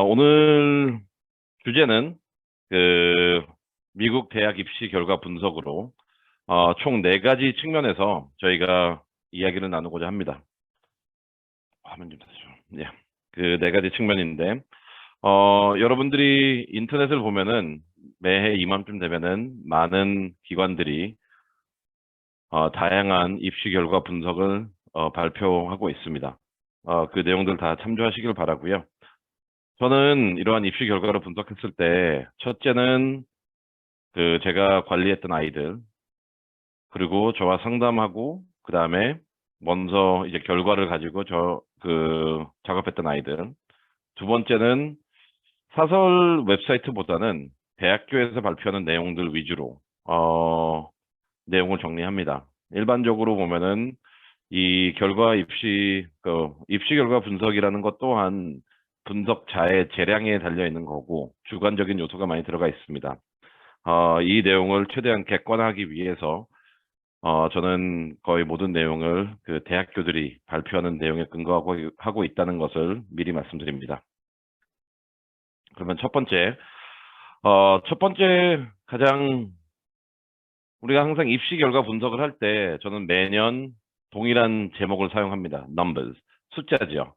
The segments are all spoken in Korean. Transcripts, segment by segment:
오늘 주제는 그 미국 대학 입시 결과 분석으로 총 네 가지 측면에서 저희가 이야기를 나누고자 합니다. 화면 좀 다시죠. 예. 그 네 가지 측면인데 여러분들이 인터넷을 보면은 매해 이맘쯤 되면은 많은 기관들이 다양한 입시 결과 분석을 발표하고 있습니다. 그 내용들 다 참조하시길 바라고요. 저는 이러한 입시 결과를 분석했을 때 첫째는 제가 관리했던 아이들, 그리고 저와 상담하고 그다음에 먼저 이제 결과를 가지고 작업했던 아이들. 두 번째는 사설 웹사이트보다는 대학교에서 발표하는 내용들 위주로 내용을 정리합니다. 일반적으로 보면은 이 결과 입시 결과 분석이라는 것 또한 분석자의 재량에 달려 있는 거고 주관적인 요소가 많이 들어가 있습니다. 이 내용을 최대한 객관화하기 위해서 저는 거의 모든 내용을 그 대학교들이 발표하는 내용에 근거하고 있다는 것을 미리 말씀드립니다. 그러면 첫 번째 가장 우리가 항상 입시 결과 분석을 할 때 저는 매년 동일한 제목을 사용합니다. numbers, 숫자죠.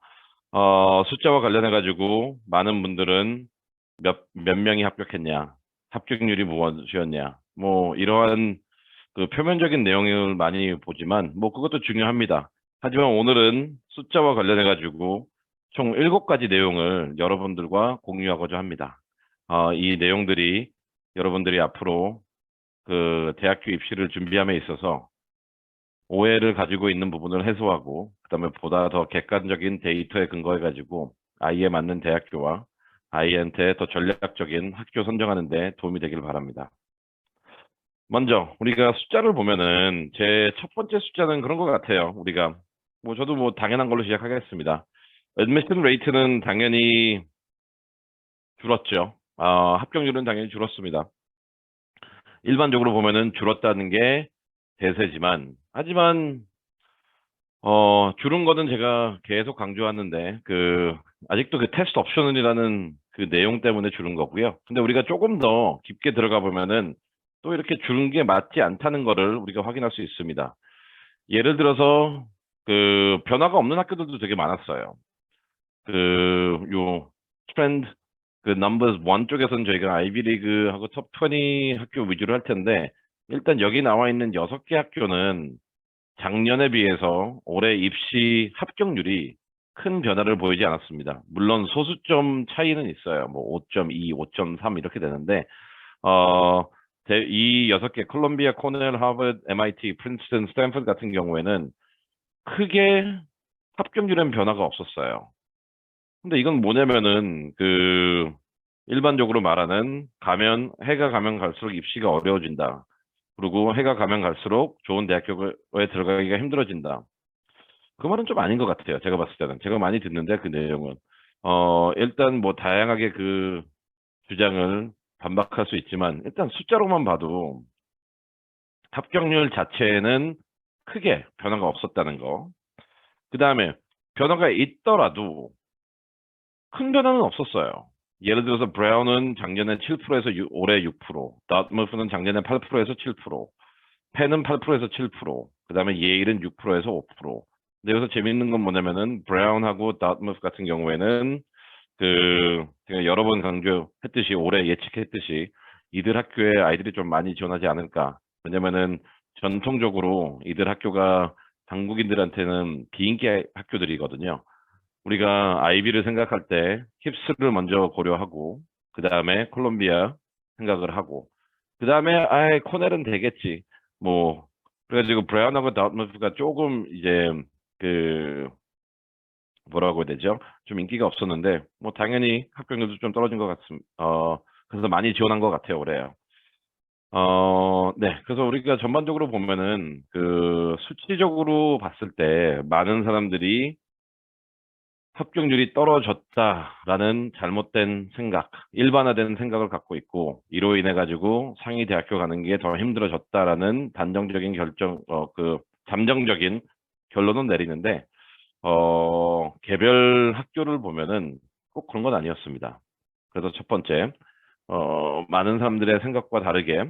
숫자와 관련해 가지고 많은 분들은 몇 명이 합격했냐, 합격률이 무엇이었냐, 뭐 이러한 그 표면적인 내용을 많이 보지만 뭐 그것도 중요합니다. 하지만 오늘은 숫자와 관련해 가지고 총 7가지 내용을 여러분들과 공유하고자 합니다. 이 내용들이 여러분들이 앞으로 그 대학교 입시를 준비함에 있어서 오해를 가지고 있는 부분을 해소하고 그다음에 보다 더 객관적인 데이터에 근거해 가지고 아이에 맞는 대학교와 아이한테 더 전략적인 학교 선정하는 데 도움이 되길 바랍니다. 먼저 우리가 숫자를 보면은 제 첫 번째 숫자는 그런 것 같아요. 우리가 저도 뭐 당연한 걸로 시작하겠습니다. admission rate는 당연히 줄었죠. 합격률은 당연히 줄었습니다. 일반적으로 보면은 줄었다는 게 대세지만 하지만 줄은 거는 제가 계속 강조하는데 아직도 그 테스트 옵션이라는 그 내용 때문에 줄은 거고요. 근데 우리가 조금 더 깊게 들어가 보면은 또 이렇게 줄은 게 맞지 않다는 거를 우리가 확인할 수 있습니다. 예를 들어서 그 변화가 없는 학교들도 되게 많았어요. 요 트렌드 넘버스 1 쪽에서는 저희가 아이비리그하고 톱 20 학교 위주로 할 텐데 일단 여기 나와 있는 6개 학교는 작년에 비해서 올해 입시 합격률이 큰 변화를 보이지 않았습니다. 물론 소수점 차이는 있어요. 뭐 5.2, 5.3 이렇게 되는데 어, 이 6개 콜롬비아, 코넬, 하버드, MIT, 프린스턴, 스탠퍼드 같은 경우에는 크게 합격률엔 변화가 없었어요. 근데 이건 뭐냐면은 일반적으로 말하는 해가 가면 갈수록 입시가 어려워진다. 그리고 해가 가면 갈수록 좋은 대학교에 들어가기가 힘들어진다. 그 말은 좀 아닌 것 같아요. 제가 봤을 때는. 제가 많이 듣는데 그 내용은. 일단 뭐 다양하게 그 주장을 반박할 수 있지만 일단 숫자로만 봐도 합격률 자체는 크게 변화가 없었다는 거. 그 다음에 변화가 있더라도 큰 변화는 없었어요. 예를 들어서 브라운은 작년에 7%에서 올해 6%, 다트머프는 작년에 8%에서 7%, 펜은 8%에서 7%, 그 다음에 예일은 6%에서 5%. 근데 여기서 재밌는 건 뭐냐면은 브라운하고 다트머프 같은 경우에는 제가 여러 번 강조했듯이 올해 예측했듯이 이들 학교에 아이들이 좀 많이 지원하지 않을까. 왜냐면은 전통적으로 이들 학교가 한국인들한테는 비인기 학교들이거든요. 우리가 아이비를 생각할 때 힙스를 먼저 고려하고 그 다음에 콜롬비아 생각을 하고 그 다음에 코넬은 되겠지. 뭐 그래가지고 브라운하고 다우트머스가 조금 이제 그 뭐라고 해야 되죠? 좀 인기가 없었는데 뭐 당연히 합격률도 좀 떨어진 것 같습니다. 그래서 많이 지원한 것 같아요 올해요. 네. 그래서 우리가 전반적으로 보면은 수치적으로 봤을 때 많은 사람들이 합격률이 떨어졌다라는 잘못된 생각, 일반화된 생각을 갖고 있고 이로 인해 가지고 상위 대학교 가는 게 더 힘들어졌다라는 잠정적인 결론은 내리는데 개별 학교를 보면은 꼭 그런 건 아니었습니다. 그래서 첫 번째, 많은 사람들의 생각과 다르게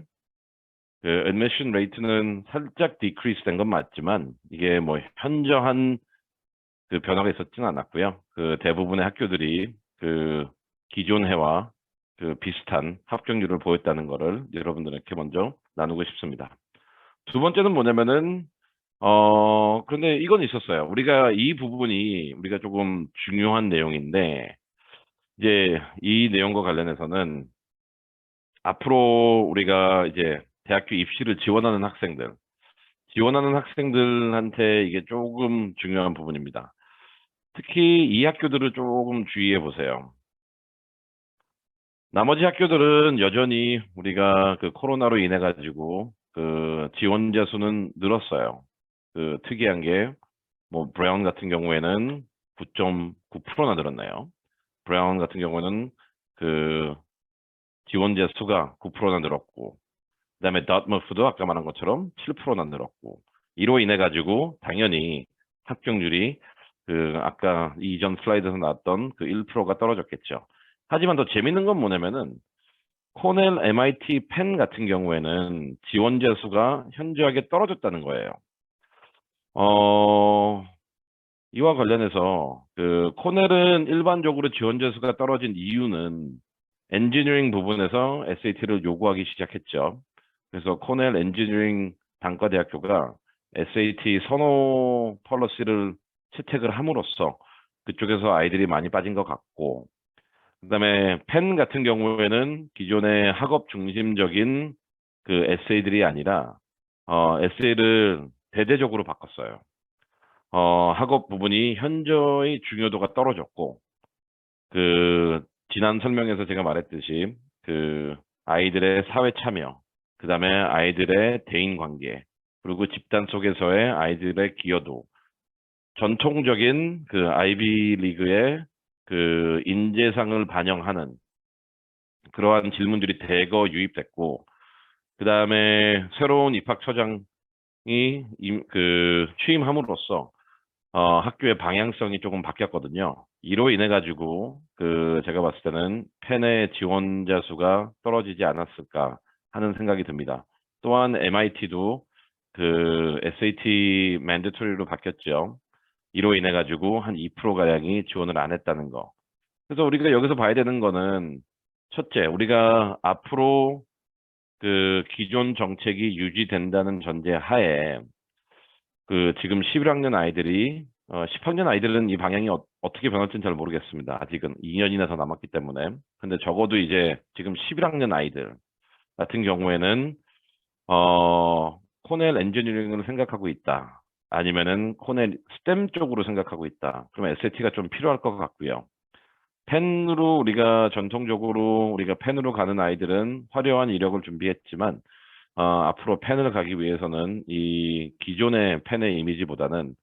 그 admission rate는 살짝 decrease 된 건 맞지만 이게 뭐 현저한 그 변화가 있었지는 않았고요. 그 대부분의 학교들이 그 기존 해와 그 비슷한 합격률을 보였다는 거를 여러분들께 먼저 나누고 싶습니다. 두 번째는 뭐냐면은 그런데 이건 있었어요. 우리가 이 부분이 우리가 조금 중요한 내용인데 이제 이 내용과 관련해서는 앞으로 우리가 이제 대학교 입시를 지원하는 학생들한테 이게 조금 중요한 부분입니다. 특히 이 학교들을 조금 주의해 보세요. 나머지 학교들은 여전히 우리가 그 코로나로 인해 가지고 그 지원자 수는 늘었어요. 그 특이한 게 뭐 브라운 같은 경우에는 9.9%나 늘었네요. 브라운 같은 경우는 그 지원자 수가 9%나 늘었고, 그다음에 닷머프도 아까 말한 것처럼 7%나 늘었고, 이로 인해 가지고 당연히 합격률이 그 아까 이전 슬라이드에서 나왔던 그 1%가 떨어졌겠죠. 하지만 더 재밌는 건 뭐냐면은 코넬, MIT, 펜 같은 경우에는 지원자 수가 현저하게 떨어졌다는 거예요. 어, 이와 관련해서 그 코넬은 일반적으로 지원자 수가 떨어진 이유는 엔지니어링 부분에서 SAT를 요구하기 시작했죠. 그래서 코넬 엔지니어링 단과대학교가 SAT 선호 폴리시를 채택을 함으로써 그쪽에서 아이들이 많이 빠진 것 같고, 그다음에 펜 같은 경우에는 기존의 학업 중심적인 그 에세이들이 아니라 에세이를 대대적으로 바꿨어요. 학업 부분이 현저히 중요도가 떨어졌고, 그 지난 설명에서 제가 말했듯이 그 아이들의 사회 참여, 그다음에 아이들의 대인 관계, 그리고 집단 속에서의 아이들의 기여도, 전통적인 그 아이비 리그의 그 인재상을 반영하는 그러한 질문들이 대거 유입됐고, 그다음에 새로운 입학처장이 그 취임함으로써 학교의 방향성이 조금 바뀌었거든요. 이로 인해 가지고 그 제가 봤을 때는 펜의 지원자 수가 떨어지지 않았을까 하는 생각이 듭니다. 또한 MIT도 그 SAT mandatory로 바뀌었죠. 이로 인해 가지고 한 2% 가량이 지원을 안 했다는 거. 그래서 우리가 여기서 봐야 되는 거는 첫째, 우리가 앞으로 그 기존 정책이 유지된다는 전제 하에 그 지금 11학년 아이들이 10학년 아이들은 이 방향이 떻게 변할지는 잘 모르겠습니다. 아직은 2년이나 더 남았기 때문에. 근데 적어도 이제 지금 11학년 아이들 같은 경우에는 코넬 엔지니어링을 생각하고 있다. 아니면은 코넬 스템 쪽으로 생각하고 있다. 그러면 SAT가 좀 필요할 것 같고요. 펜으로 우리가 전통적으로 우리가 펜으로 가는 아이들은 화려한 이력을 준비했지만 앞으로 펜을 가기 위해서는 이 기존의 펜의 이미지보다는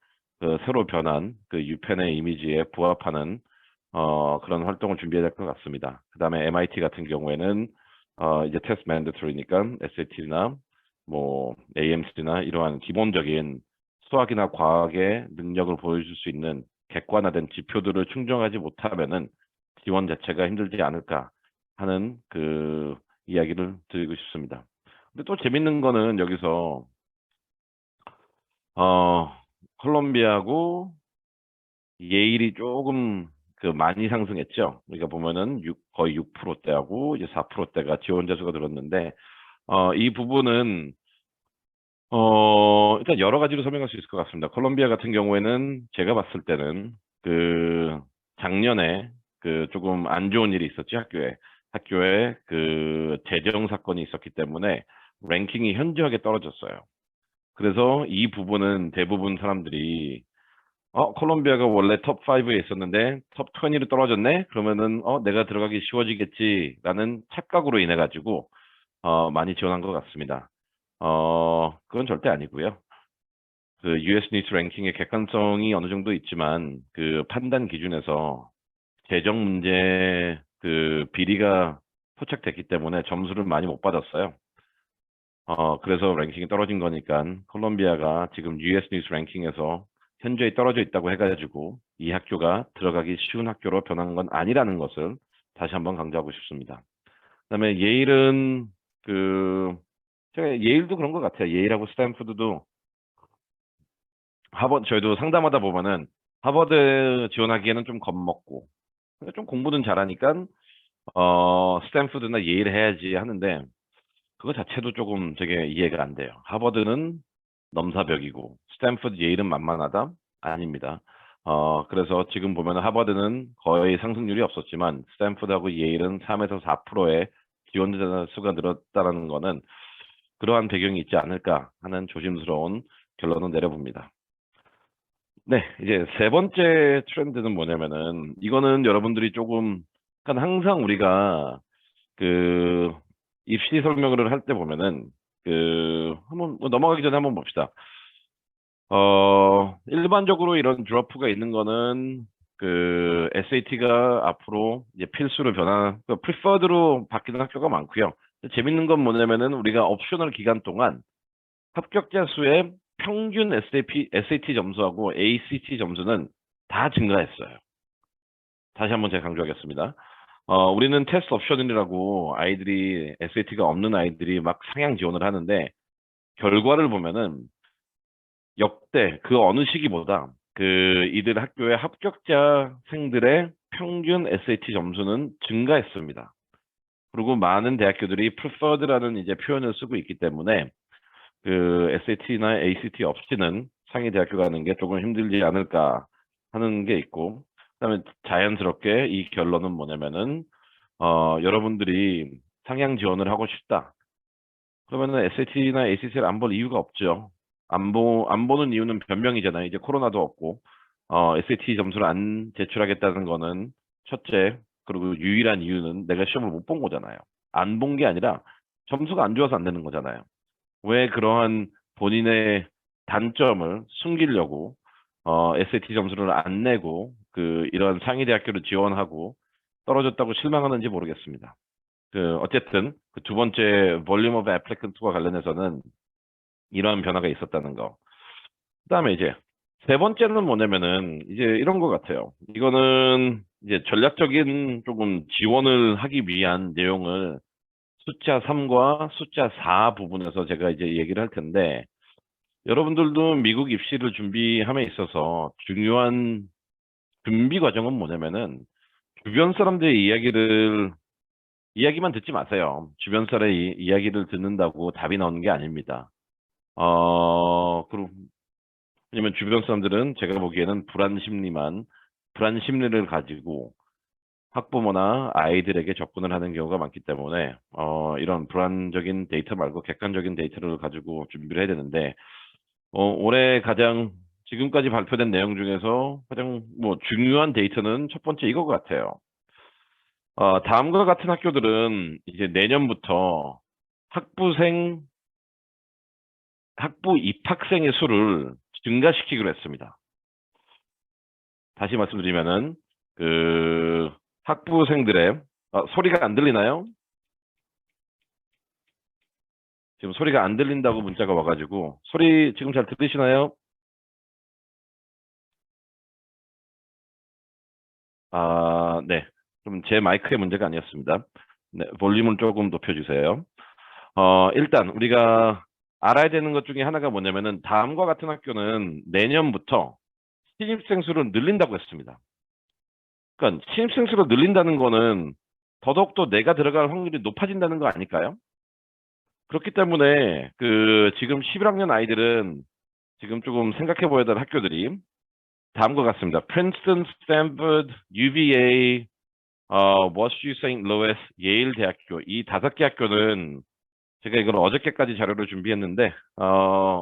그 새로 변한 그 유펜의 이미지에 부합하는 그런 활동을 준비해야 될 것 같습니다. 그다음에 MIT 같은 경우에는 이제 테스트 맨더토리니까 SAT나 뭐 AMC나 이러한 기본적인 수학이나 과학의 능력을 보여줄 수 있는 객관화된 지표들을 충족하지 못하면은 지원 자체가 힘들지 않을까 하는 그 이야기를 드리고 싶습니다. 근데 또 재밌는 거는 여기서 어 콜롬비아하고 예일이 조금 그 많이 상승했죠. 우리가 보면은 거의 6%대하고 이제 4%대가 지원자 수가 늘었는데 이 부분은 일단 여러 가지로 설명할 수 있을 것 같습니다. 콜롬비아 같은 경우에는 제가 봤을 때는 그 작년에 그 조금 안 좋은 일이 있었지 학교에 그 재정 사건이 있었기 때문에 랭킹이 현저하게 떨어졌어요. 그래서 이 부분은 대부분 사람들이 콜롬비아가 원래 톱 5에 있었는데 톱 20로 떨어졌네? 그러면은 내가 들어가기 쉬워지겠지라는 착각으로 인해 가지고 많이 지원한 것 같습니다. 그건 절대 아니고요. 그 US 니트 랭킹의 객관성이 어느 정도 있지만 그 판단 기준에서 재정 문제 그 비리가 포착됐기 때문에 점수를 많이 못 받았어요. 그래서 랭킹이 떨어진 거니까 콜롬비아가 지금 US 뉴스 랭킹에서 현저히 떨어져 있다고 해가지고 이 학교가 들어가기 쉬운 학교로 변한 건 아니라는 것을 다시 한번 강조하고 싶습니다. 그다음에 예일은 그 제가 예일도 그런 것 같아요. 예일하고 스탠포드도 하버드 저희도 상담하다 보면은 하버드 지원하기에는 좀 겁먹고 좀 공부는 잘하니까 스탠포드나 예일 해야지 하는데 그거 자체도 조금 되게 이해가 안 돼요. 하버드는 넘사벽이고 스탠포드 예일은 만만하다? 아닙니다. 그래서 지금 보면 하버드는 거의 상승률이 없었지만 스탠포드하고 예일은 3에서 4%의 지원자 수가 늘었다는 거는 그러한 배경이 있지 않을까 하는 조심스러운 결론을 내려봅니다. 네, 이제 세 번째 트렌드는 뭐냐면은 이거는 여러분들이 조금 그러니까 항상 우리가 그 입시 설명을 할 때 보면은 한번 뭐 넘어가기 전에 한번 봅시다. 일반적으로 이런 드로프가 있는 거는 SAT가 앞으로 이제 필수로 preferred로 바뀌는 학교가 많고요. 재밌는 건 뭐냐면은 우리가 옵셔널 기간 동안 합격자 수의 평균 SAT 점수하고 ACT 점수는 다 증가했어요. 다시 한번 제가 강조하겠습니다. 우리는 테스트 옵션이라고 아이들이 SAT가 없는 아이들이 막 상향 지원을 하는데 결과를 보면은 역대 그 어느 시기보다 이들 학교의 합격자생들의 평균 SAT 점수는 증가했습니다. 그리고 많은 대학교들이 preferred라는 이제 표현을 쓰고 있기 때문에 SAT나 ACT 없이는 상위 대학교 가는 게 조금 힘들지 않을까 하는 게 있고, 그다음에 자연스럽게 이 결론은 뭐냐면은 여러분들이 상향 지원을 하고 싶다. 그러면은 SAT나 ACT를 안 볼 이유가 없죠. 안 보는 이유는 변명이잖아요. 이제 코로나도 없고, SAT 점수를 안 제출하겠다는 거는 첫째, 그리고 유일한 이유는 내가 시험을 못 본 거잖아요. 안 본 게 아니라 점수가 안 좋아서 안 되는 거잖아요. 왜 그러한 본인의 단점을 숨기려고 SAT 점수를 안 내고 이런 상위 대학교를 지원하고 떨어졌다고 실망하는지 모르겠습니다. 어쨌든 두 번째 볼륨 오브 애플리컨트와 관련해서는 이러한 변화가 있었다는 거. 그다음에 이제 세 번째는 뭐냐면은 이제 이런 것 같아요. 이거는 이제 전략적인 조금 지원을 하기 위한 내용을 숫자 3과 숫자 4 부분에서 제가 이제 얘기를 할 텐데 여러분들도 미국 입시를 준비함에 있어서 중요한 준비 과정은 뭐냐면은 주변 사람들의 이야기만 듣지 마세요. 주변 사람의 이야기를 듣는다고 답이 나오는 게 아닙니다. 그리고 왜냐면 주변 사람들은 제가 보기에는 불안 심리를 가지고 학부모나 아이들에게 접근을 하는 경우가 많기 때문에 이런 불안적인 데이터 말고 객관적인 데이터를 가지고 준비를 해야 되는데 올해 가장 지금까지 발표된 내용 중에서 가장 뭐 중요한 데이터는 첫 번째 이거 같아요. 다음과 같은 학교들은 이제 내년부터 학부 입학생의 수를 증가시키기로 했습니다. 다시 말씀드리면은 학부생들의 소리가 안 들리나요? 지금 소리가 안 들린다고 문자가 와가지고 소리 지금 잘 들리시나요? 네. 그럼 제 마이크의 문제가 아니었습니다. 네, 볼륨을 조금 높여주세요. 일단 우리가 알아야 되는 것 중에 하나가 뭐냐면은 다음과 같은 학교는 내년부터 신입생 수를 늘린다고 했습니다. 그러니까 신입생 수를 늘린다는 거는 더더욱더 내가 들어갈 확률이 높아진다는 거 아닐까요? 그렇기 때문에 지금 11학년 아이들은 지금 조금 생각해 보아야 될 학교들이 다음과 같습니다. 프린스턴, 스탠퍼드, UVA, 워슈 세인트-루이스, 예일 대학교 이 다섯 개 학교는 제가 이걸 어저께까지 자료를 준비했는데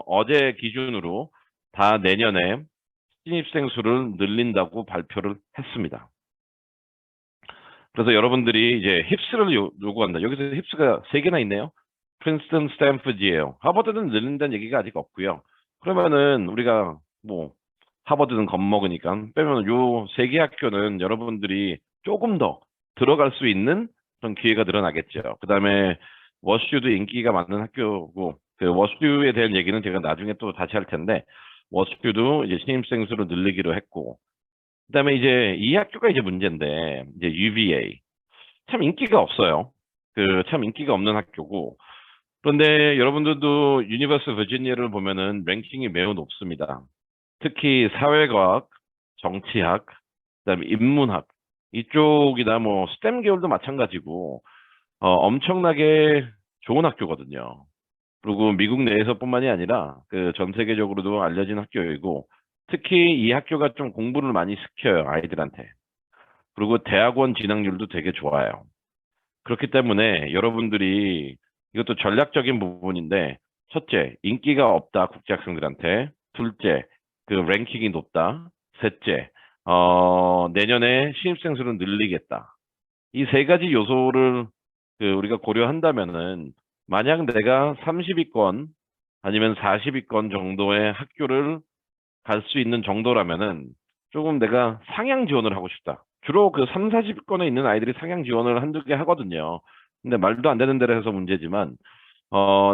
어제 기준으로 다 내년에 신입생 수를 늘린다고 발표를 했습니다. 그래서 여러분들이 이제 힙스를 요구한다. 여기서 힙스가 세 개나 있네요. 프린스턴, 스탠퍼드예요. 하버드는 늘린다는 얘기가 아직 없고요. 그러면은 우리가 뭐 하버드는 겁먹으니까 빼면 요 세 개 학교는 여러분들이 조금 더 들어갈 수 있는 그런 기회가 늘어나겠죠. 그다음에 워슈도 인기가 많은 학교고 워슈에 대한 얘기는 제가 나중에 또 다시 할 텐데 워스큐도 이제 신입생 수를 늘리기로 했고, 그다음에 이제 이 학교가 이제 문제인데, 이제 UVA 참 인기가 없어요. 그 참 인기가 없는 학교고, 그런데 여러분들도 유니버스 버지니아를 보면은 랭킹이 매우 높습니다. 특히 사회과학, 정치학, 그다음에 인문학 이쪽이나 뭐 스템 계열도 마찬가지고 엄청나게 좋은 학교거든요. 그리고 미국 내에서뿐만이 아니라 그 전 세계적으로도 알려진 학교이고 특히 이 학교가 좀 공부를 많이 시켜요, 아이들한테. 그리고 대학원 진학률도 되게 좋아요. 그렇기 때문에 여러분들이 이것도 전략적인 부분인데 첫째, 인기가 없다 국제 학생들한테. 둘째, 그 랭킹이 높다. 셋째, 내년에 신입생 수를 늘리겠다. 이 세 가지 요소를 그 우리가 고려한다면은 만약 내가 30위권 아니면 40위권 정도의 학교를 갈 수 있는 정도라면은 조금 내가 상향 지원을 하고 싶다. 주로 그 3, 40위권에 있는 아이들이 상향 지원을 한두 개 하거든요. 근데 말도 안 되는 데로 해서 문제지만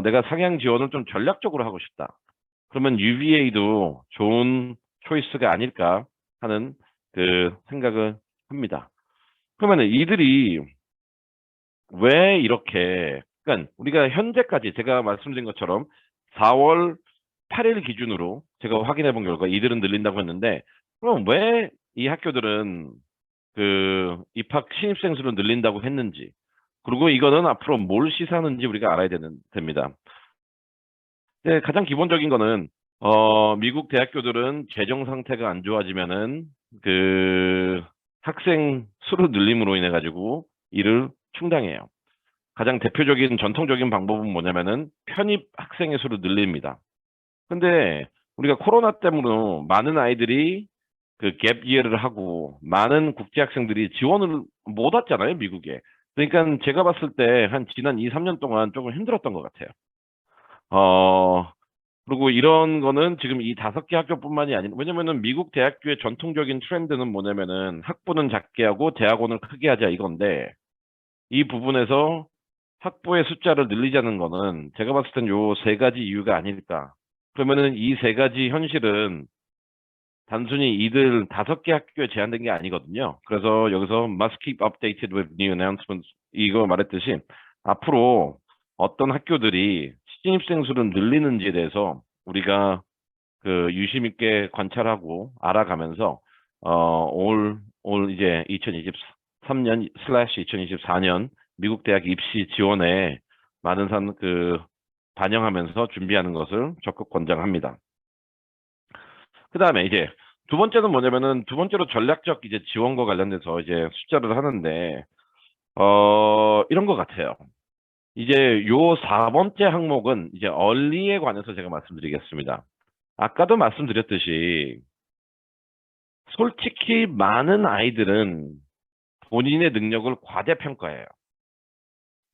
내가 상향 지원을 좀 전략적으로 하고 싶다. 그러면 UVA도 좋은 초이스가 아닐까 하는 그 생각을 합니다. 그러면 이들이 왜 이렇게, 그러니까 우리가 현재까지 제가 말씀드린 것처럼 4월 8일 기준으로 제가 확인해 본 결과 이들은 늘린다고 했는데, 그럼 왜 이 학교들은 그 입학 신입생 수를 늘린다고 했는지, 그리고 이거는 앞으로 뭘 시사하는지 우리가 알아야 됩니다. 네, 가장 기본적인 거는 미국 대학교들은 재정 상태가 안 좋아지면은 그 학생 수를 늘림으로 인해 가지고 이를 충당해요. 가장 대표적인 전통적인 방법은 뭐냐면은 편입 학생의 수를 늘립니다. 근데 우리가 코로나 때문에 많은 아이들이 그 갭 이어를 하고 많은 국제 학생들이 지원을 못 왔잖아요, 미국에. 그러니까 제가 봤을 때 한 지난 2, 3년 동안 조금 힘들었던 것 같아요. 어, 그리고 이런 거는 지금 이 5개 학교뿐만이 아닌, 왜냐면은 미국 대학교의 전통적인 트렌드는 뭐냐면은 학부는 작게 하고 대학원을 크게 하자 이건데, 이 부분에서 학부의 숫자를 늘리자는 거는 제가 봤을 땐 요 세 가지 이유가 아닐까. 그러면은 이 세 가지 현실은 단순히 이들 5개 학교에 제한된 게 아니거든요. 그래서 여기서 must keep updated with new announcements 이거 말했듯이 앞으로 어떤 학교들이 신입생 수를 늘리는지에 대해서 우리가 그 유심 있게 관찰하고 알아가면서 올 이제 2023년 슬래시 2024년 미국 대학 입시 지원에 많은 반영하면서 준비하는 것을 적극 권장합니다. 그 다음에 이제 두 번째는 뭐냐면은 두 번째로 전략적 이제 지원과 관련돼서 이제 숫자를 하는데 이런 것 같아요. 이제 요 4번째 항목은 이제 얼리에 관해서 제가 말씀드리겠습니다. 아까도 말씀드렸듯이 솔직히 많은 아이들은 본인의 능력을 과대평가해요.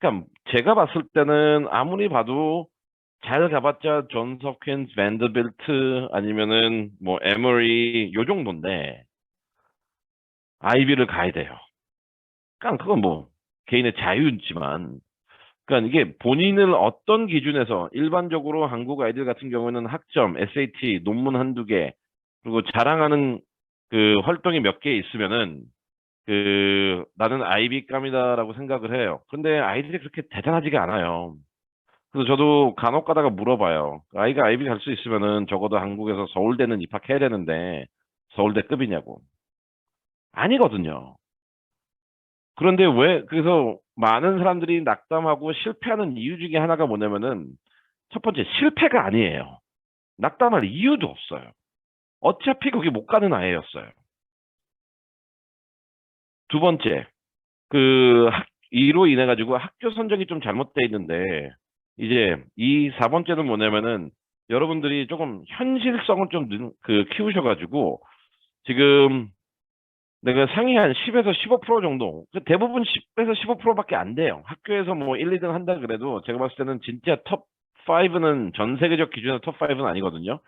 그러니까 제가 봤을 때는 아무리 봐도 잘 가봤자 존스 홉킨스, 밴더빌트 아니면은 뭐 에머리 요 정도인데 아이비를 가야 돼요. 그러니까 그건 뭐 개인의 자유지만, 그러니까 이게 본인을 어떤 기준에서 일반적으로 한국 아이들 같은 경우는 학점, SAT, 논문 한두 개 그리고 자랑하는 그 활동이 몇 개 있으면은 그 나는 아이비감이다라고 생각을 해요. 근데 아이들이 그렇게 대단하지가 않아요. 그래서 저도 간혹 가다가 물어봐요. 아이가 아이비 갈 수 있으면은 적어도 한국에서 서울대는 입학해야 되는데 서울대급이냐고. 아니거든요. 그런데 왜 그래서 많은 사람들이 낙담하고 실패하는 이유 중에 하나가 뭐냐면은 첫 번째 실패가 아니에요. 낙담할 이유도 없어요. 어차피 거기 못 가는 아이였어요. 두 번째 이로 인해 가지고 학교 선정이 좀 잘못돼 있는데 이제 이 4번째는 뭐냐면은 여러분들이 조금 현실성을 좀 키우셔가지고 지금 내가 상위 한 10에서 15% 정도, 대부분 10에서 15%밖에 안 돼요. 학교에서 뭐 1, 2등 한다 그래도 제가 봤을 때는 진짜 톱 5는 전 세계적 기준의 톱 5는 아니거든요.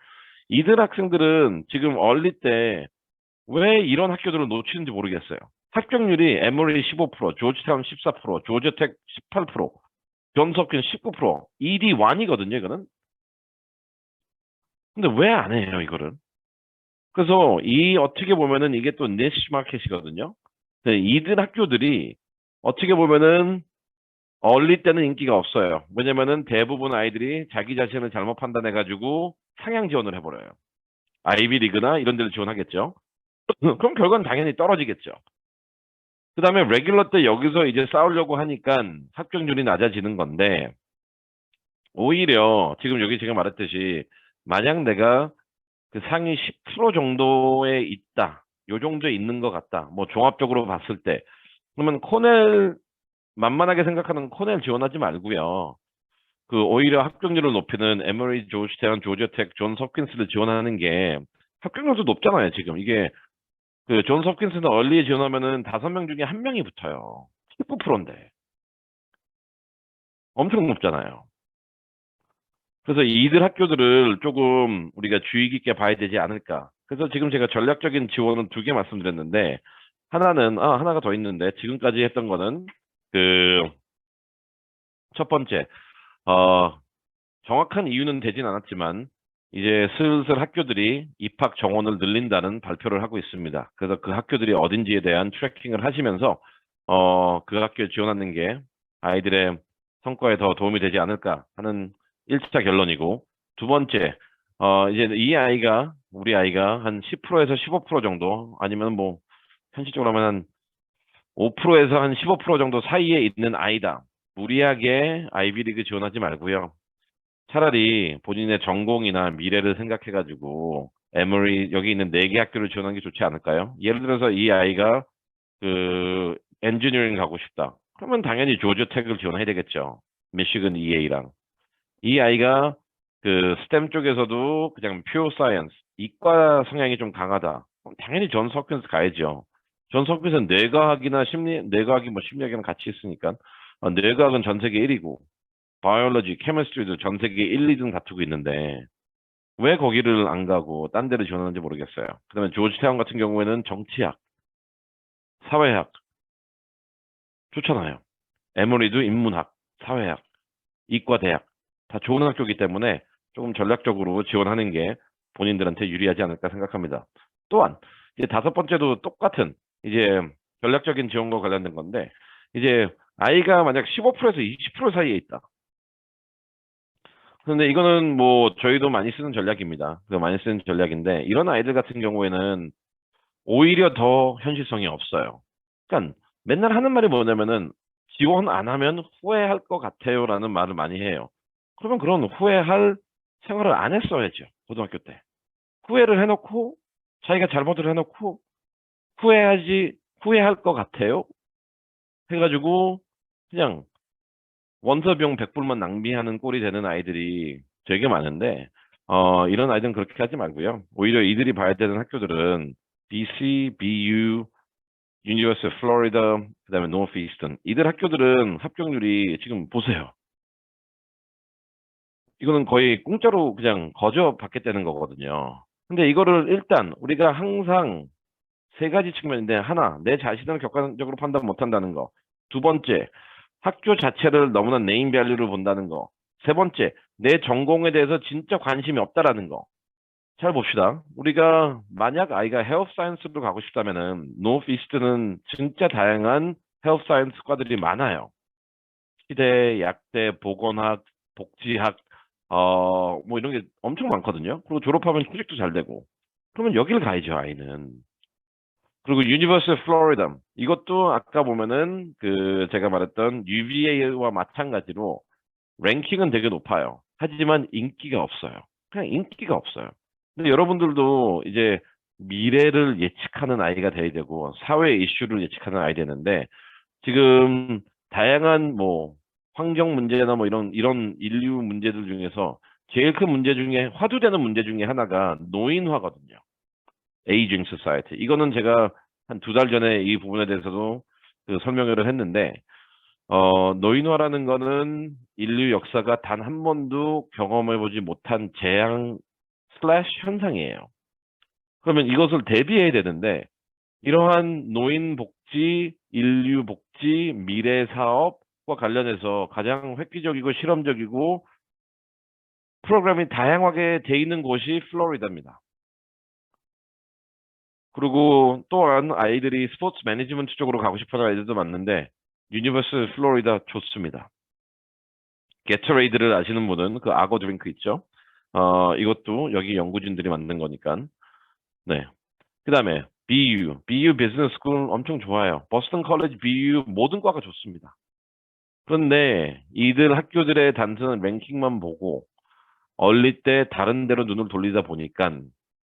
이들 학생들은 지금 얼리 때 왜 이런 학교들을 놓치는지 모르겠어요. 합격률이 에머리 15%, 조지타운 14%, 조지텍 18%, 존스홉킨스 19%, ED1이거든요, 이거는. 근데 왜 안 해요, 이거를? 그래서 이 어떻게 보면은 이게 또 니시 마켓이거든요. 근데 이들 학교들이 어떻게 보면은 어릴 때는 인기가 없어요. 왜냐면은 대부분 아이들이 자기 자신을 잘못 판단해가지고 상향 지원을 해버려요. 아이비리그나 이런 데를 지원하겠죠. 그럼 결과는 당연히 떨어지겠죠. 그 다음에 레귤러 때 여기서 이제 싸우려고 하니까 합격률이 낮아지는 건데, 오히려 지금 여기 제가 말했듯이 만약 내가 그 상위 10% 정도에 있다. 요 정도에 있는 것 같다. 뭐 종합적으로 봤을 때. 그러면 코넬, 만만하게 생각하는 코넬 지원하지 말고요. 그 오히려 합격률을 높이는 에머리, 조지태안, 조지아텍, 존스 홉킨스를 지원하는 게 합격률도 높잖아요, 지금. 이게 그 존스 홉킨스는 얼리에 지원하면은 5명 중에 1명이 붙어요. 19%인데. 엄청 높잖아요. 그래서 이들 학교들을 조금 우리가 주의 깊게 봐야 되지 않을까. 그래서 지금 제가 전략적인 지원은 2개 말씀드렸는데, 하나가 더 있는데, 지금까지 했던 거는, 그, 첫 번째, 어, 정확한 이유는 되진 않았지만, 이제 슬슬 학교들이 입학 정원을 늘린다는 발표를 하고 있습니다. 그래서 그 학교들이 어딘지에 대한 트래킹을 하시면서, 그 학교에 지원하는 게 아이들의 성과에 더 도움이 되지 않을까 하는 1차 결론이고, 두 번째, 이제 우리 아이가 한 10%에서 15% 정도, 아니면 뭐, 현실적으로 하면 한 5%에서 한 15% 정도 사이에 있는 아이다. 무리하게 아이비리그 지원하지 말고요. 차라리 본인의 전공이나 미래를 생각해가지고 에머리 여기 있는 4개 학교를 지원하는 게 좋지 않을까요? 예를 들어서 이 아이가 그 엔지니어링 가고 싶다. 그러면 당연히 조지텍을 지원해야 되겠죠. 미시건 EA랑. 이 아이가 그 스템 쪽에서도 그냥 퓨어 사이언스, 이과 성향이 좀 강하다. 그럼 당연히 존스 홉킨스 가야죠. 존스 홉킨스는 뇌과학이 뭐 심리학이랑 같이 있으니까 뇌과학은 전 세계 1위고 바이올로지, 케미스트리도 전 세계 1, 2등 다투고 있는데 왜 거기를 안 가고 딴 데를 지원하는지 모르겠어요. 그다음에 조지타운 같은 경우에는 정치학, 사회학 좋잖아요. 에머리도 인문학, 사회학, 이과대학 다 좋은 학교이기 때문에 조금 전략적으로 지원하는 게 본인들한테 유리하지 않을까 생각합니다. 또한 이제 5번째도 똑같은 이제 전략적인 지원과 관련된 건데 이제 아이가 만약 15%에서 20% 사이에 있다. 근데 이거는 뭐 저희도 많이 쓰는 전략입니다. 많이 쓰는 전략인데 이런 아이들 같은 경우에는 오히려 더 현실성이 없어요. 그러니까 맨날 하는 말이 뭐냐면은 지원 안 하면 후회할 것 같아요라는 말을 많이 해요. 그러면 그런 후회할 생활을 안 했어야죠. 고등학교 때. 후회를 해놓고 자기가 잘못을 해놓고 후회할 것 같아요. 해가지고 그냥 원서비용 100불만 낭비하는 꼴이 되는 아이들이 되게 많은데, 이런 아이들은 그렇게 하지 말고요. 오히려 이들이 봐야 되는 학교들은 BC, BU, 유니버시티 오브 플로리다, 그다음에 노스이스턴. 이들 학교들은 합격률이 지금 보세요. 이거는 거의 공짜로 그냥 거저 받겠다는 거거든요. 근데 이거를 일단 우리가 항상 3가지 측면인데, 하나, 내 자신을 객관적으로 판단 못한다는 거. 두 번째, 학교 자체를 너무나 네임 밸류를 본다는 거. 세 번째, 내 전공에 대해서 진짜 관심이 없다라는 거. 잘 봅시다. 우리가 만약 아이가 헤alth 사이언스로 가고 싶다면은 노스이스트는 진짜 다양한 헤alth 사이언스 과들이 많아요. 시대, 약대, 보건학, 복지학, 뭐 이런 게 엄청 많거든요. 그리고 졸업하면 취직도 잘 되고. 그러면 여길 가야죠, 아이는. 그리고 유니버시티 플로리다 이것도 아까 보면은 그 제가 말했던 UVA와 마찬가지로 랭킹은 되게 높아요. 하지만 인기가 없어요. 그냥 인기가 없어요. 근데 여러분들도 이제 미래를 예측하는 아이가 돼야 되고 사회 이슈를 예측하는 아이 되는데 지금 다양한 뭐 환경 문제나 뭐 이런 인류 문제들 중에서 제일 큰 문제 중에 화두되는 문제 중에 하나가 노인화거든요. 에이징 소사이티. 이거는 제가 한 2달 전에 이 부분에 대해서도 그 설명을 했는데, 노인화라는 거는 인류 역사가 단 한 번도 경험해보지 못한 재앙 슬래시 현상이에요. 그러면 이것을 대비해야 되는데, 이러한 노인 복지, 인류 복지, 미래 사업과 관련해서 가장 획기적이고 실험적이고 프로그램이 다양하게 돼 있는 곳이 플로리다입니다. 그리고 또한 아이들이 스포츠 매니지먼트 쪽으로 가고 싶어하는 아이들도 많는데 유니버스 플로리다 좋습니다. 게터레이드를 아시는 분은 그 악어 드링크 있죠? 이것도 여기 연구진들이 만든 거니까. 네. 그 다음에 BU 비즈니스 스쿨 엄청 좋아요. 버스턴 컬리지 BU 모든 과가 좋습니다. 그런데 이들 학교들의 단순한 랭킹만 보고 어릴 때 다른 데로 눈을 돌리다 보니까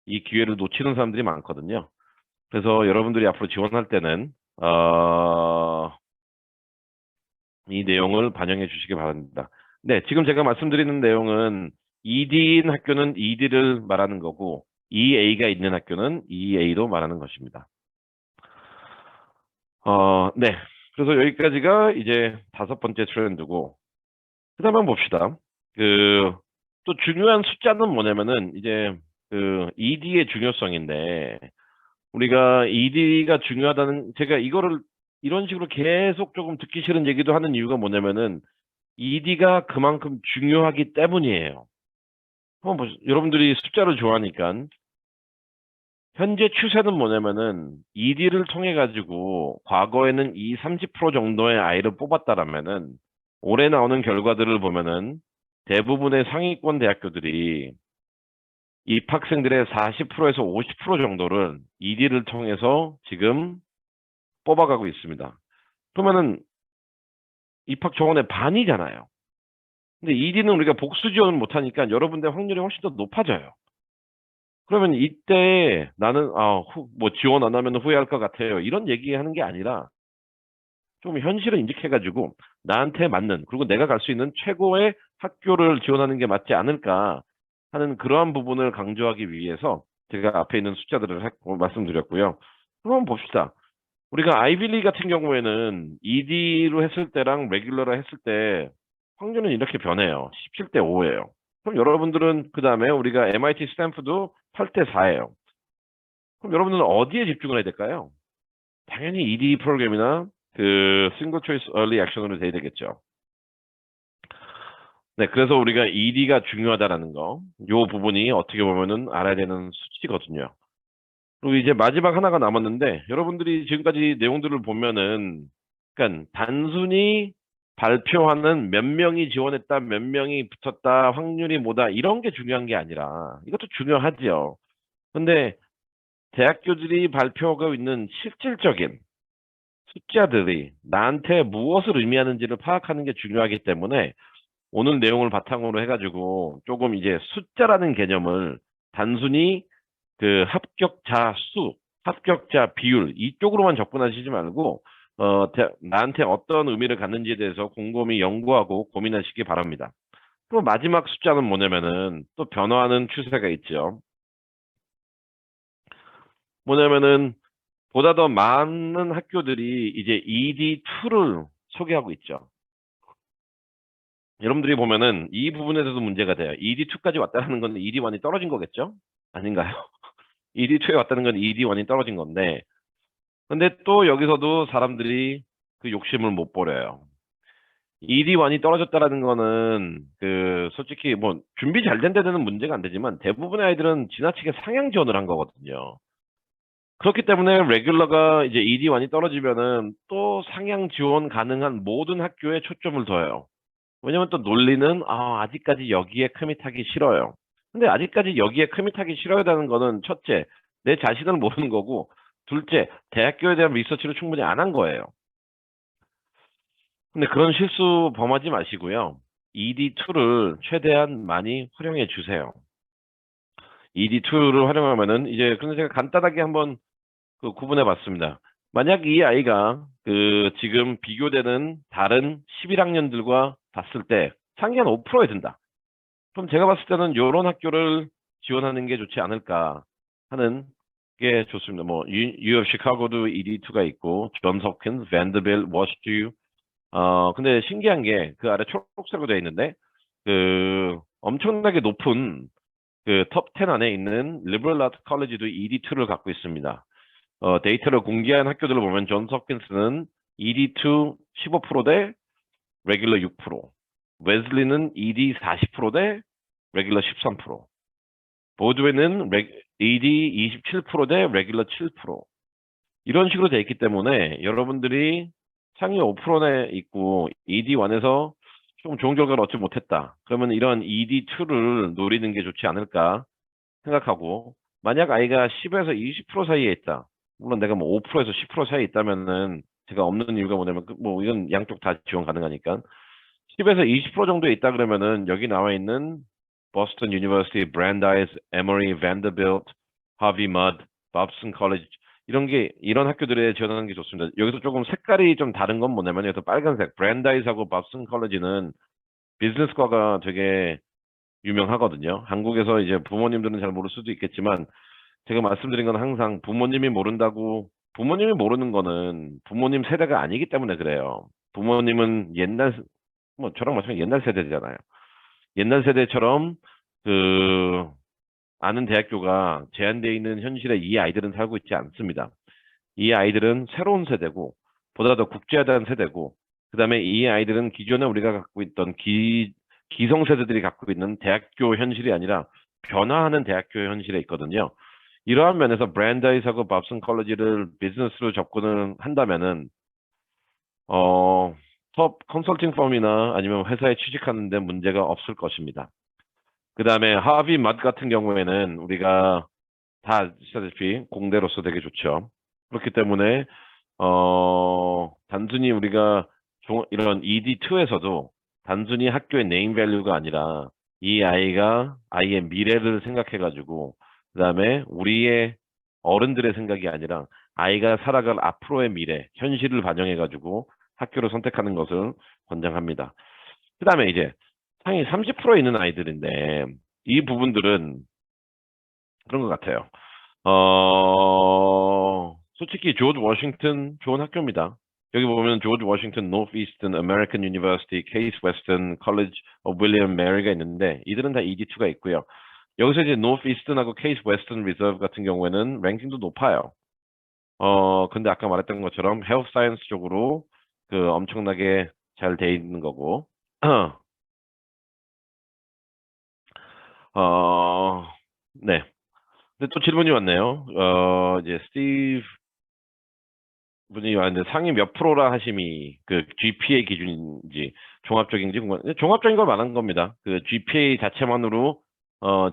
이 기회를 놓치는 사람들이 많거든요. 그래서 여러분들이 앞으로 지원할 때는 이 내용을 반영해 주시기 바랍니다. 네, 지금 제가 말씀드리는 내용은 ED인 학교는 ED를 말하는 거고 EA가 있는 학교는 EA로 말하는 것입니다. 네. 그래서 여기까지가 이제 5번째 트렌드고 그다음 한번 봅시다. 또 중요한 숫자는 뭐냐면은 이제 ED의 중요성인데 우리가 ED가 중요하다는 제가 이거를 이런 식으로 계속 조금 듣기 싫은 얘기도 하는 이유가 뭐냐면은 ED가 그만큼 중요하기 때문이에요. 한번 보세요. 여러분들이 숫자를 좋아하니까 현재 추세는 뭐냐면은 ED를 통해 가지고 과거에는 이 30% 정도의 아이를 뽑았다라면은 올해 나오는 결과들을 보면은 대부분의 상위권 대학교들이 입학생들의 40%에서 50% 정도를 ED를 통해서 지금 뽑아가고 있습니다. 그러면은 입학 정원의 반이잖아요. 근데 ED는 우리가 복수 지원을 못하니까 여러분들의 확률이 훨씬 더 높아져요. 그러면 이때 나는 뭐 지원 안 하면 후회할 것 같아요. 이런 얘기하는 게 아니라 좀 현실을 인식해가지고 나한테 맞는 그리고 내가 갈 수 있는 최고의 학교를 지원하는 게 맞지 않을까 하는 그러한 부분을 강조하기 위해서 제가 앞에 있는 숫자들을 말씀드렸고요. 그럼 봅시다. 우리가 아이비리그 같은 경우에는 ED로 했을 때랑 레귤러로 했을 때 확률은 이렇게 변해요. 17대 5예요. 그럼 여러분들은 그 다음에 우리가 MIT 스탠프도 8대 4예요. 그럼 여러분들은 어디에 집중을 해야 될까요? 당연히 ED 프로그램이나 싱글 초이스 얼리 액션으로 돼야 되겠죠. 네, 그래서 우리가 ED가 중요하다라는 거, 요 부분이 어떻게 보면은 알아야 되는 수치거든요. 그리고 이제 마지막 하나가 남았는데, 여러분들이 지금까지 내용들을 보면은, 그러니까 단순히 발표하는 몇 명이 지원했다, 몇 명이 붙었다, 확률이 뭐다, 이런 게 중요한 게 아니라, 이것도 중요하지요. 근데 대학교들이 발표하고 있는 실질적인 숫자들이 나한테 무엇을 의미하는지를 파악하는 게 중요하기 때문에 오늘 내용을 바탕으로 해가지고 조금 이제 숫자라는 개념을 단순히 합격자 수, 합격자 비율 이쪽으로만 접근하시지 말고 나한테 어떤 의미를 갖는지에 대해서 곰곰이 연구하고 고민하시기 바랍니다. 그럼 마지막 숫자는 뭐냐면은 또 변화하는 추세가 있죠. 뭐냐면은 보다 더 많은 학교들이 이제 ED2를 소개하고 있죠. 여러분들이 보면은 이 부분에 대해서 문제가 돼요. ED2까지 왔다는 건 ED1이 떨어진 거겠죠? 아닌가요? ED2에 왔다는 건 ED1이 떨어진 건데, 근데 또 여기서도 사람들이 그 욕심을 못 버려요. ED1이 떨어졌다라는 거는 솔직히 뭐 준비 잘 된 데는 문제가 안 되지만 대부분의 아이들은 지나치게 상향 지원을 한 거거든요. 그렇기 때문에 레귤러가 이제 ED1이 떨어지면은 또 상향 지원 가능한 모든 학교에 초점을 둬요. 왜냐면 또 논리는 아직까지 여기에 커밋하기 싫어요. 근데 아직까지 여기에 커밋하기 싫어요라는 거는 첫째, 내 자신을 모르는 거고 둘째, 대학교에 대한 리서치를 충분히 안 한 거예요. 근데 그런 실수 범하지 마시고요. ED2를 최대한 많이 활용해 주세요. ED2를 활용하면은 이제 그래서 제가 간단하게 한번 구분해 봤습니다. 만약 이 아이가 지금 비교되는 다른 11학년들과 봤을 때 상위 한 5%에 든다. 그럼 제가 봤을 때는 이런 학교를 지원하는 게 좋지 않을까 하는 게 좋습니다. 뭐 U of Chicago도 ED2가 있고 존스 홉킨스, 밴더빌트, 워시주. 근데 신기한 게 그 아래 초록색으로 되어 있는데 엄청나게 높은 톱 10 안에 있는 리버럴 아트 컬리지도 ED2를 갖고 있습니다. 데이터를 공개한 학교들을 보면 존스 홉킨스는 ED2 15%대 레귤러 6%, 웨슬리는 ED 40%대 레귤러 13%. 보드웨는 ED 27% 대 레귤러 7%. 이런 식으로 돼 있기 때문에 여러분들이 상위 5%에 있고 ED1에서 좀 좋은 결과를 얻지 못했다. 그러면 이런 ED2를 노리는 게 좋지 않을까 생각하고, 만약 아이가 10에서 20% 사이에 있다. 물론 내가 뭐 5%에서 10% 사이에 있다면은 제가 없는 이유가 뭐냐면 뭐 이건 양쪽 다 지원 가능하니까 10에서 20% 정도에 있다 그러면은 여기 나와 있는 보스턴 유니버시티, 브랜다이스, 에머리, vanderbilt, 하비 머드, 밥슨 컬리지 이런 학교들에 지원하는 게 좋습니다. 여기서 조금 색깔이 좀 다른 건 뭐냐면 여기서 빨간색 브랜다이스하고 밥슨 컬리지는 비즈니스과가 되게 유명하거든요. 한국에서 이제 부모님들은 잘 모를 수도 있겠지만 제가 말씀드린 건 항상 부모님이 모르는 거는 부모님 세대가 아니기 때문에 그래요. 부모님은 뭐 저랑 마찬가지 옛날 세대잖아요. 옛날 세대처럼 그 아는 대학교가 제한되어 있는 현실에 이 아이들은 살고 있지 않습니다. 이 아이들은 새로운 세대고 보다 더 국제화된 세대고 그다음에 이 아이들은 기존에 우리가 갖고 있던 기성세대들이 갖고 있는 대학교 현실이 아니라 변화하는 대학교 현실에 있거든요. 이러한 면에서 브랜다이스하고 밥슨 컬리지를 비즈니스로 접근을 한다면은 톱 컨설팅 펌이나 아니면 회사에 취직하는 데 문제가 없을 것입니다. 그 다음에 하비 맛 같은 경우에는 우리가 다 아시다시피 공대로서 되게 좋죠. 그렇기 때문에 단순히 우리가 이런 ED2에서도 단순히 학교의 네임 밸류가 아니라 이 아이의 미래를 생각해가지고 그다음에 우리의 어른들의 생각이 아니라 아이가 살아갈 앞으로의 미래, 현실을 반영해가지고 학교를 선택하는 것을 권장합니다. 그다음에 이제 상위 30%에 있는 아이들인데 이 부분들은 그런 것 같아요. 솔직히 조지 워싱턴 좋은 학교입니다. 여기 보면 조지 워싱턴 노스이스턴 아메리칸 유니버시티 케이스 웨스턴 컬리지 오브 윌리엄 메리가 있는데 이들은 다 ED2가 있고요. 여기서 이제 노스이스턴하고 케이스 웨스턴 리저브 같은 경우에는 랭킹도 높아요. 근데 아까 말했던 것처럼 헬스 사이언스 쪽으로 그 엄청나게 잘 돼 있는 거고 네. 근데 또 질문이 왔네요. 이제 스티브 분이 왔는데 상위 몇 프로라 하심이 그 GPA 기준인지 종합적인지 궁금한데 종합적인 걸 말한 겁니다. 그 GPA 자체만으로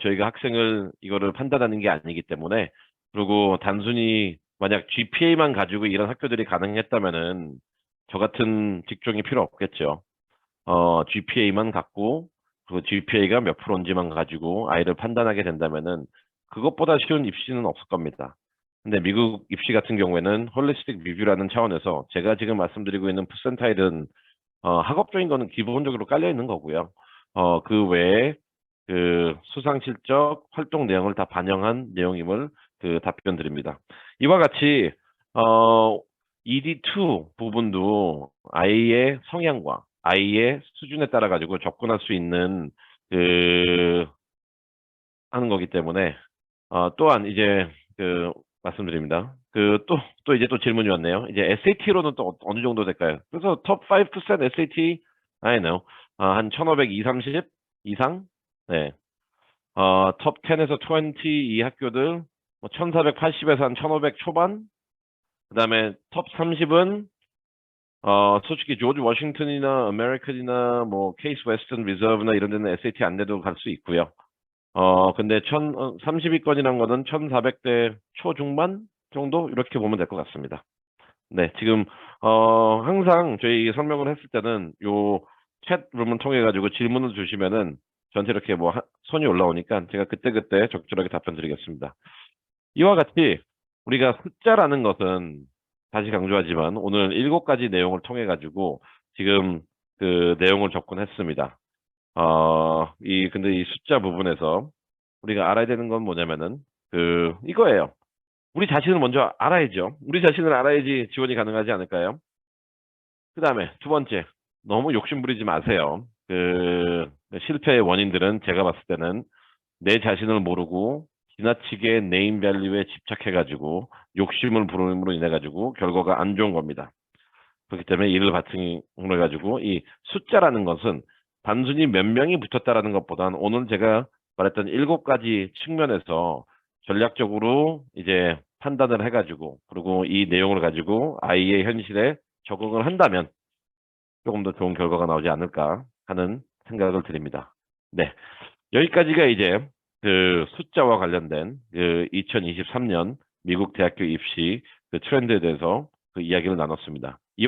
저희가 학생을 이거를 판단하는 게 아니기 때문에 그리고 단순히 만약 GPA만 가지고 이런 학교들이 가능했다면은 저 같은 직종이 필요 없겠죠. GPA만 갖고 그 GPA가 몇 프로인지만 가지고 아이를 판단하게 된다면은 그것보다 쉬운 입시는 없을 겁니다. 근데 미국 입시 같은 경우에는 홀리스틱 리뷰라는 차원에서 제가 지금 말씀드리고 있는 퍼센타일은 학업적인 거는 기본적으로 깔려 있는 거고요. 그 외에 그 수상 실적, 활동 내용을 다 반영한 내용임을 그 답변 드립니다. 이와 같이 ED2 부분도 아이의 성향과 아이의 수준에 따라 가지고 접근할 수 있는 그 하는 거기 때문에 또한 이제 그 말씀드립니다. 또 이제 또 질문이 왔네요. 이제 SAT로는 또 어느 정도 될까요? 그래서 톱 5% SAT I know 한 1500, 230 이상? 네. 톱 10에서 20 이 학교들 뭐 1480에서 한 1500 초반? 그다음에 톱 30은 솔직히 조지 워싱턴이나 아메리칸이나 뭐 케이스 웨스턴 리저브나 이런 데는 SAT 안 내도 갈 수 있고요. 근데 30위권이란 거는 1400대 초중반 정도 이렇게 보면 될 것 같습니다. 네, 지금 항상 저희 설명을 했을 때는 요 챗룸을 통해 가지고 질문을 주시면은 저한테 이렇게 뭐 손이 올라오니까 제가 그때그때 적절하게 답변 드리겠습니다. 이와 같이 우리가 숫자라는 것은 다시 강조하지만 오늘 7가지 내용을 통해 가지고 지금 그 내용을 접근했습니다. 근데 이 숫자 부분에서 우리가 알아야 되는 건 뭐냐면은 이거예요. 우리 자신을 먼저 알아야죠. 우리 자신을 알아야지 지원이 가능하지 않을까요? 그 다음에 두 번째, 너무 욕심 부리지 마세요. 실패의 원인들은 제가 봤을 때는 내 자신을 모르고 지나치게 네임 밸류에 집착해가지고 욕심을 부름으로 인해가지고 결과가 안 좋은 겁니다. 그렇기 때문에 이를 바탕으로 해가지고 이 숫자라는 것은 단순히 몇 명이 붙었다라는 것보다는 오늘 제가 말했던 7가지 측면에서 전략적으로 이제 판단을 해가지고 그리고 이 내용을 가지고 아이의 현실에 적응을 한다면 조금 더 좋은 결과가 나오지 않을까 하는 생각을 드립니다. 네. 여기까지가 이제 그 숫자와 관련된 그 2023년 미국 대학교 입시 그 트렌드에 대해서 그 이야기를 나눴습니다.